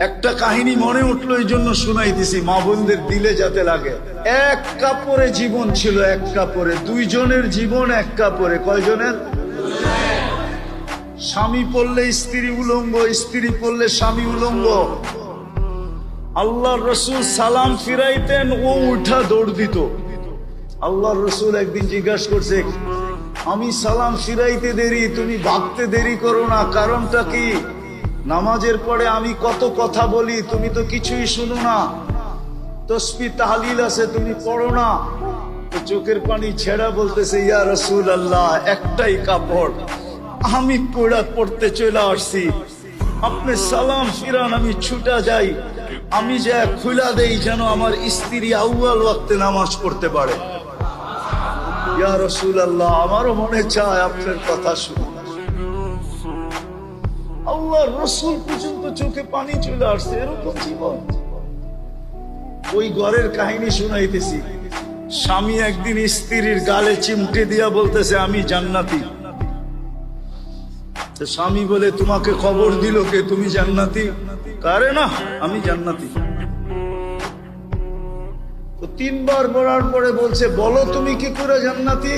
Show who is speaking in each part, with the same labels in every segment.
Speaker 1: একটা কাহিনী মনে উঠলো, এই জন্য শুনাইতেছি মা বোনদের দিলে যাতে লাগে। এক কাপড়ে জীবন ছিল, এক কাপড়ে দুইজনের জীবন, এক কাপড়ে কয়জনের? স্বামী পড়লে স্ত্রী উলঙ্গ, স্ত্রী পড়লে স্বামী উলঙ্গ। আল্লাহর রসুল সালাম ফিরাইতেন, ও উঠা দৌড় দিত। আল্লাহর রসুল একদিন জিজ্ঞাসা করছে, আমি সালাম ফিরাইতে দেরি, তুমি ভাগতে দেরি করো না, কারণটা কি? নামাজের পরে আমি কত কথা বলি, তুমি তো কিছুই শুনো না। তসবিহ তাহলিল আছে, তুমি পড়ো না। তো চোখের পানি ছেড়া বলতেছে, ইয়া রাসূলুল্লাহ, একটাই কাপড়, আমি পড়তে চলে আসছি, আপনি সালাম ফিরান, আমি ছুটা যাই, আমি যা খুলা দেই যেন আমার স্ত্রী আউয়াল ওয়াক্তে নামাজ পড়তে পারে। ইয়া রাসূলুল্লাহ, আমারও মনে চায় আপনার কথা শুনুন। আল্লাহর রাসূল পর্যন্ত চোখে পানি চলে আসছে, এরকম জীবন। ওই ঘরের কাহিনী শুনাইতেছি। স্বামী একদিন স্ত্রীর গালে চিমটে দিয়া বলতেছে, আমি জান্নাতি। স্বামী বলে, তোমাকে খবর দিল কে তুমি জান্নাতি? কারে না, আমি জান্নাতি। তো তিনবার বলার পরে বলছে, বলো তুমি কি করে জান্নাতি?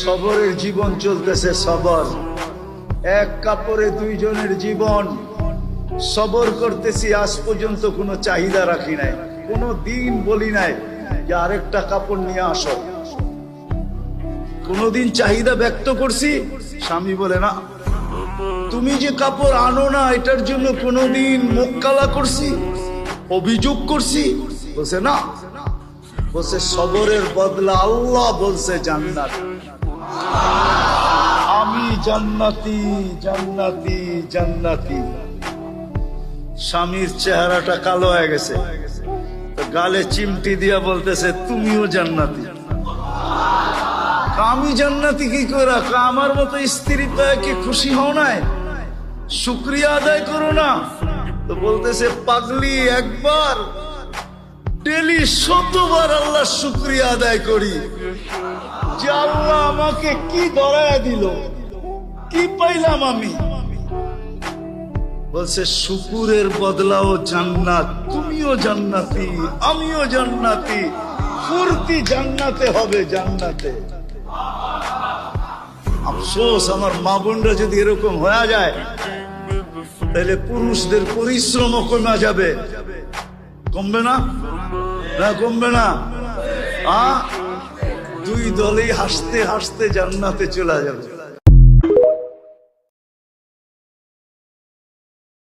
Speaker 1: সবরের জীবন চলতেছে, সবর। এক কাপড়ে দুইজনের জীবন, সবর করতেছি। আজ পর্যন্ত কোনো চাহিদা রাখি নাই, কোনো দিন বলি নাই যে আরেকটা কাপড় নিয়ে আসো। কোনদিন চাহিদা ব্যক্ত করছি? স্বামী বলে না। তুমি যে কাপড় আনো না, এটার জন্য কোনদিন মুখ কালা করছি, অভিযোগ করছি? বলছে না। বলছে সবরের বদলা আল্লাহ বলছে জান্নাত। আমি জান্নাতি, জান্নাতি, জান্নাতি। স্বামীর চেহারাটা কালো হয়ে গেছে, তো গালে চিমটি দিয়া বলতেছে, তুমিও জান্নাতি। আমি জান্নাতি কি করে? আমার মতো স্ত্রী পেয়ে কি খুশি হও নাই? শুকরিয়া আদায় করো না? তো বলতেছে, পাগলি, একবার ডেলি 100বার আল্লাহ শুকরিয়া আদায় করি যে আল্লাহ আমাকে কি ধরায়া দিল, কি পাইলাম আমি। বলছে, শুকুরের বদলাও জান্নাত, তুমিও জান্নাতি, আমিও জান্নাতি, ফুর্তি জান্নাতে হবে, জান্নাতে। আফসোস, আমার মা বোনরা যদি এরকম হয়ে যায়, তাহলে পুরুষদের পরিশ্রমও কমে যাবে। কমবে না? না কমবে না? দুই দলেই হাসতে হাসতে জান্নাতে চলে যাবে।